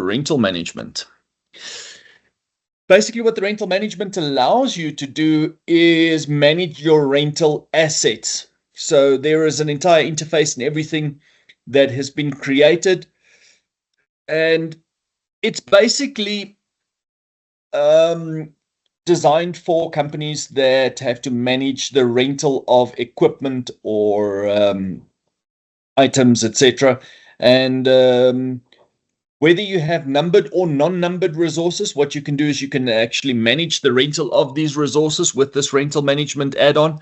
rental management. Basically, what the rental management allows you to do is manage your rental assets. So there is an entire interface and everything that has been created. And it's basically designed for companies that have to manage the rental of equipment or items, etc. And whether you have numbered or non-numbered resources, what you can do is you can actually manage the rental of these resources with this rental management add-on.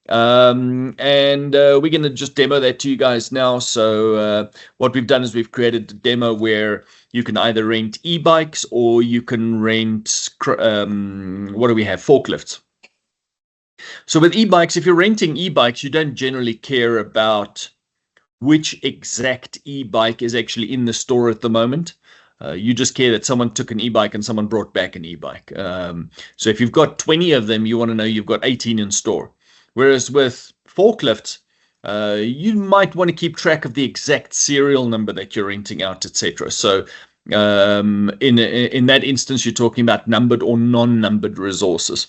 We're going to just demo that to you guys now. So what we've done is we've created a demo where you can either rent e-bikes or you can rent, what do we have? Forklifts. So with e-bikes, if you're renting e-bikes, you don't generally care about which exact e-bike is actually in the store at the moment. You just care that someone took an e-bike and someone brought back an e-bike. So if you've got 20 of them, you want to know you've got 18 in store. Whereas with forklifts, you might want to keep track of the exact serial number that you're renting out, etc. So in that instance, you're talking about numbered or non-numbered resources.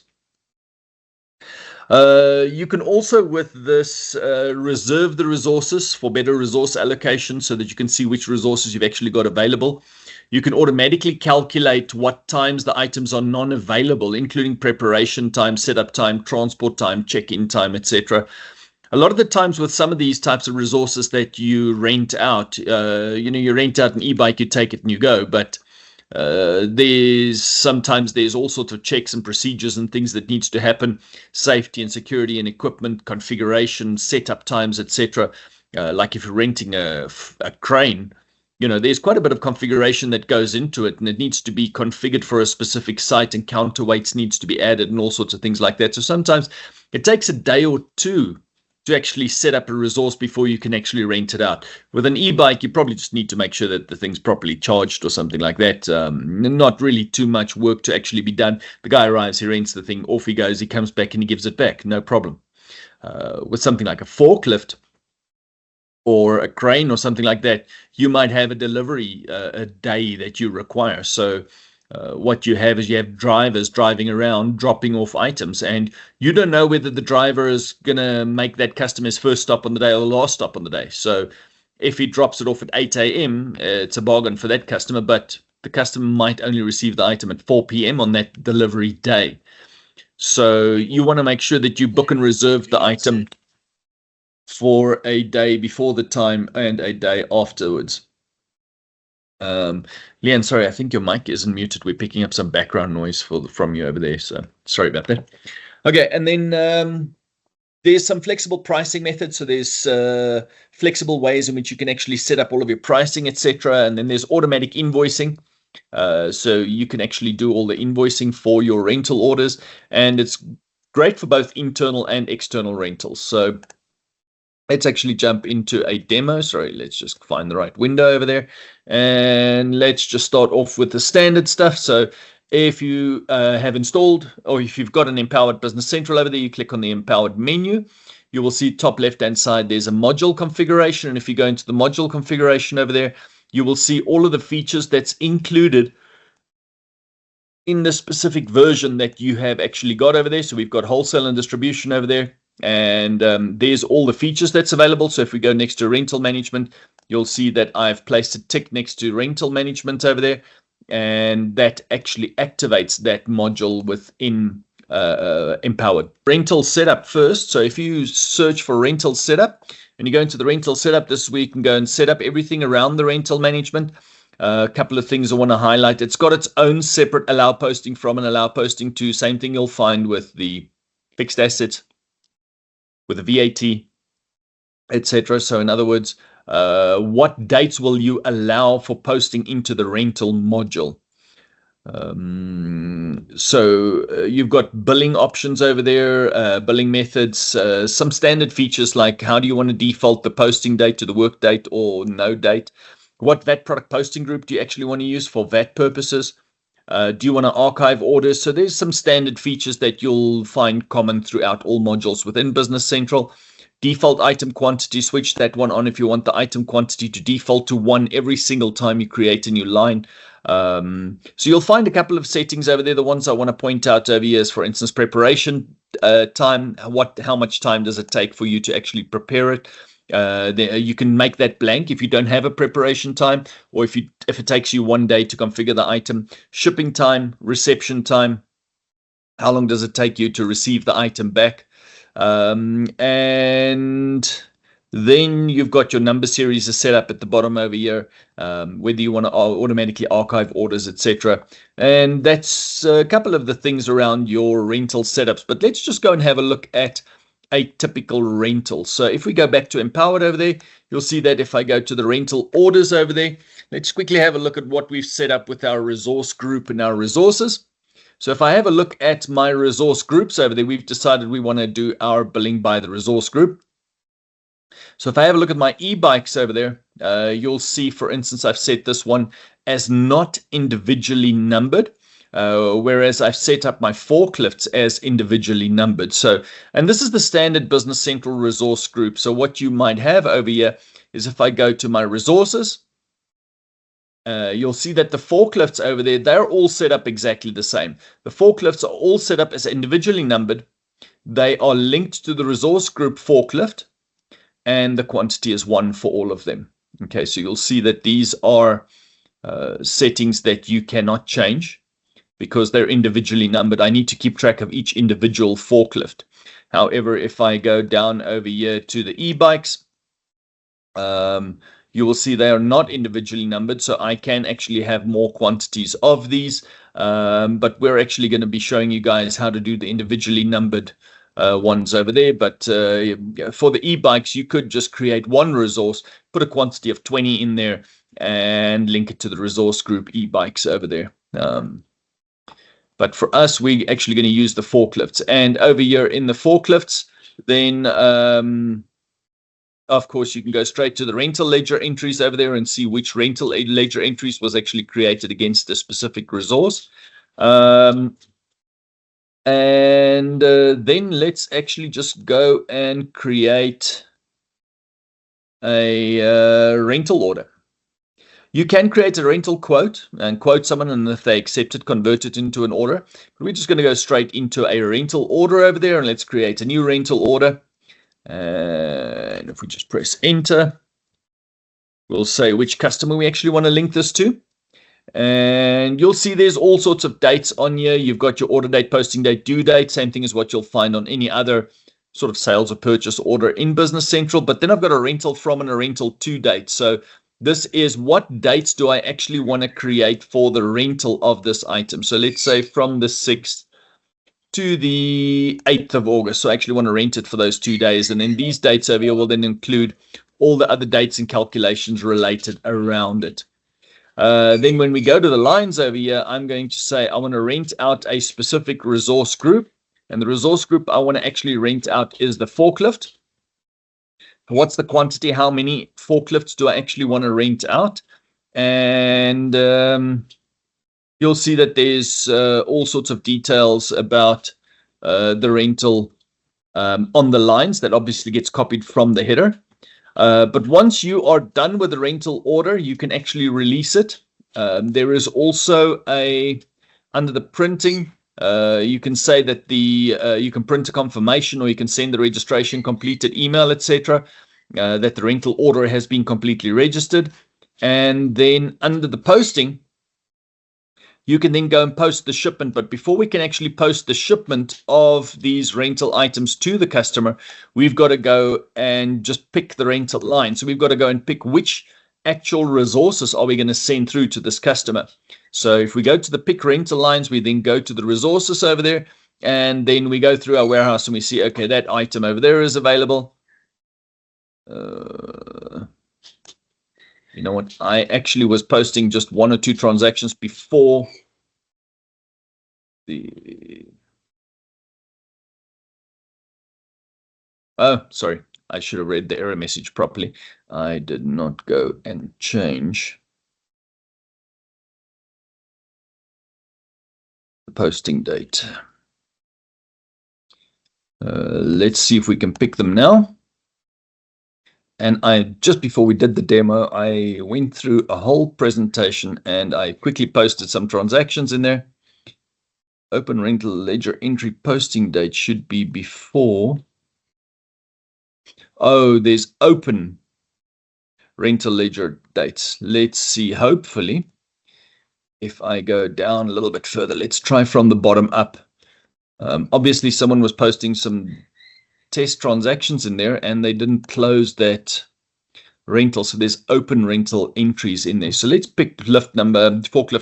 You can also, with this, reserve the resources for better resource allocation so that you can see which resources you've actually got available. You can automatically calculate what times the items are non-available, including preparation time, setup time, transport time, check-in time, etc. A lot of the times with some of these types of resources that you rent out, you rent out an e-bike, you take it and you go, but sometimes there's all sorts of checks and procedures and things that needs to happen, safety and security and equipment configuration, setup times, etc. Like if you're renting a crane, there's quite a bit of configuration that goes into it, and it needs to be configured for a specific site, and counterweights needs to be added and all sorts of things like that. So sometimes it takes a day or two to actually set up a resource before you can actually rent it out. With an e-bike, you probably just need to make sure that the thing's properly charged or something like that. Not really too much work to actually be done. The guy arrives, he rents the thing, off he goes, he comes back and he gives it back, no problem. With something like a forklift or a crane or something like that, you might have a delivery a day that you require. So what you have is you have drivers driving around dropping off items, and you don't know whether the driver is going to make that customer's first stop on the day or the last stop on the day. So if he drops it off at 8 a.m., it's a bargain for that customer, but the customer might only receive the item at 4 p.m. on that delivery day. So you want to make sure that you book and reserve the item for a day before the time and a day afterwards. Leanne, sorry, I think your mic isn't muted. We're picking up some background noise from you over there, so sorry about that. Okay, and then there's some flexible pricing methods. So there's flexible ways in which you can actually set up all of your pricing, etc. And then there's automatic invoicing. So you can actually do all the invoicing for your rental orders, and it's great for both internal and external rentals. So let's actually jump into a demo. Sorry, let's just find the right window over there. And let's just start off with the standard stuff. So if you have installed, or if you've got an Empowered Business Central over there, you click on the Empowered menu. You will see top left-hand side, there's a module configuration. And if you go into the module configuration over there, you will see all of the features that's included in the specific version that you have actually got over there. So we've got wholesale and distribution over there. And there's all the features that's available. So if we go next to rental management, you'll see that I've placed a tick next to rental management over there, and that actually activates that module within Empowered. Rental setup first. So if you search for rental setup and you go into the rental setup, this is where you can go and set up everything around the rental management. A couple of things I want to highlight. It's got its own separate allow posting from and allow posting to. Same thing you'll find with the fixed assets, with the VAT, etc. So in other words, what dates will you allow for posting into the rental module? So you've got billing options over there, billing methods, some standard features like how do you want to default the posting date to the work date or no date? What VAT product posting group do you actually want to use for VAT purposes? Do you want to archive orders? So there's some standard features that you'll find common throughout all modules within Business Central. Default item quantity, switch that one on if you want the item quantity to default to 1 every single time you create a new line. So you'll find a couple of settings over there. The ones I want to point out over here is, for instance, preparation time. How much time does it take for you to actually prepare it? You can make that blank if you don't have a preparation time, or if it takes you 1 day to configure the item. Shipping time, reception time, how long does it take you to receive the item back? And then you've got your number series is set up at the bottom over here, whether you want to automatically archive orders, etc. And that's a couple of the things around your rental setups. But let's just go and have a look at a typical rental. So if we go back to Empowered over there, you'll see that if I go to the rental orders over there, let's quickly have a look at what we've set up with our resource group and our resources. So if I have a look at my resource groups over there, we've decided we want to do our billing by the resource group. So if I have a look at my e-bikes over there, you'll see, for instance, I've set this one as not individually numbered, whereas I've set up my forklifts as individually numbered. So, and this is the standard Business Central resource group. So what you might have over here is, if I go to my resources, you'll see that the forklifts over there, they're all set up exactly the same. The forklifts are all set up as individually numbered. They are linked to the resource group forklift, and the quantity is 1 for all of them. Okay, so you'll see that these are settings that you cannot change because they're individually numbered. I need to keep track of each individual forklift. However, if I go down over here to the e-bikes, you will see they are not individually numbered, so I can actually have more quantities of these. But we're actually going to be showing you guys how to do the individually numbered ones over there. But for the e-bikes, you could just create one resource, put a quantity of 20 in there, and link it to the resource group e-bikes over there. But for us, we're actually going to use the forklifts. And over here in the forklifts, then of course, you can go straight to the rental ledger entries over there and see which rental ledger entries was actually created against a specific resource. And then let's actually just go and create a rental order. You can create a rental quote and quote someone, and if they accept it, convert it into an order. But we're just going to go straight into a rental order over there, and let's create a new rental order. And if we just press enter, we'll say which customer we actually want to link this to. And you'll see there's all sorts of dates on here. You've got your order date, posting date, due date. Same thing as what you'll find on any other sort of sales or purchase order in Business Central. But then I've got a rental from and a rental to date. So this is what dates do I actually want to create for the rental of this item. So let's say from the 6th to the 8th of August. So I actually want to rent it for those 2 days. And then these dates over here will then include all the other dates and calculations related around it. Then when we go to the lines over here, I'm going to say I want to rent out a specific resource group. And the resource group I want to actually rent out is the forklift. What's the quantity? How many forklifts do I actually want to rent out? And you'll see that there's all sorts of details about the rental on the lines that obviously gets copied from the header. But once you are done with the rental order, you can actually release it. There is also under the printing, you can say that you can print a confirmation, or you can send the registration completed email, etc., that the rental order has been completely registered. And then under the posting, you can then go and post the shipment. But before we can actually post the shipment of these rental items to the customer, we've got to go and just pick the rental line. So we've got to go and pick which actual resources are we going to send through to this customer. So if we go to the pick rental lines, we then go to the resources over there, and then we go through our warehouse and we see, okay, that item over there is available. You know what? I actually was posting just 1 or 2 transactions before the... Oh, sorry. I should have read the error message properly. I did not go and change the posting date. Let's see if we can pick them now. And just before we did the demo, I went through a whole presentation and I quickly posted some transactions in there. Open rental ledger entry posting date should be before. Oh, there's open rental ledger dates. Let's see, hopefully, if I go down a little bit further, let's try from the bottom up. Obviously, someone was posting some test transactions in there and they didn't close that rental. So there's open rental entries in there. So let's pick forklift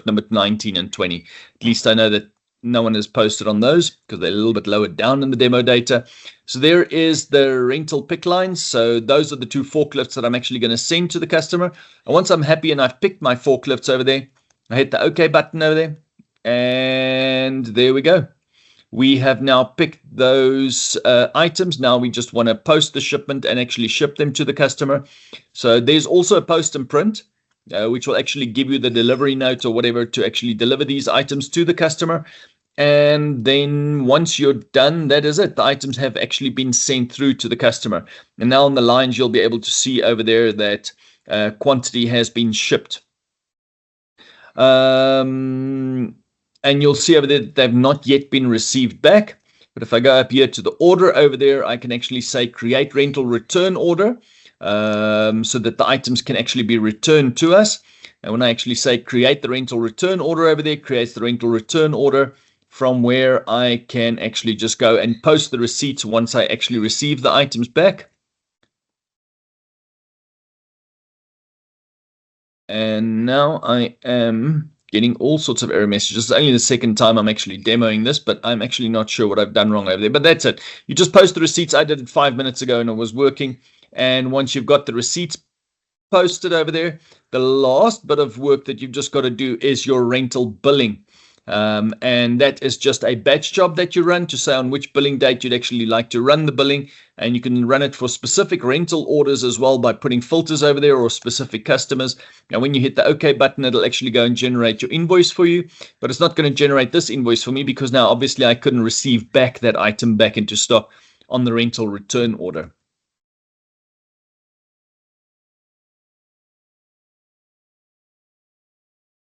number 19 and 20. At least I know that no one has posted on those because they're a little bit lower down in the demo data. So there is the rental pick lines. So those are the two forklifts that I'm actually going to send to the customer. And once I'm happy and I've picked my forklifts over there, I hit the OK button over there. And there we go. We have now picked those items. Now we just want to post the shipment and actually ship them to the customer. So there's also a post and print, which will actually give you the delivery note or whatever to actually deliver these items to the customer. And then once you're done, that is it. The items have actually been sent through to the customer. And now on the lines, you'll be able to see over there that quantity has been shipped. And you'll see over there that they've not yet been received back. But if I go up here to the order over there, I can actually say create rental return order so that the items can actually be returned to us. And when I actually say create the rental return order over there, creates the rental return order from where I can actually just go and post the receipts once I actually receive the items back. And now I am getting all sorts of error messages. It's only the second time I'm actually demoing this, but I'm actually not sure what I've done wrong over there. But that's it. You just post the receipts. I did it 5 minutes ago and it was working. And once you've got the receipts posted over there, the last bit of work that you've just got to do is your rental billing. And that is just a batch job that you run to say on which billing date you'd actually like to run the billing. And you can run it for specific rental orders as well by putting filters over there or specific customers. Now, when you hit the OK button, it'll actually go and generate your invoice for you. But it's not going to generate this invoice for me because now obviously I couldn't receive back that item back into stock on the rental return order.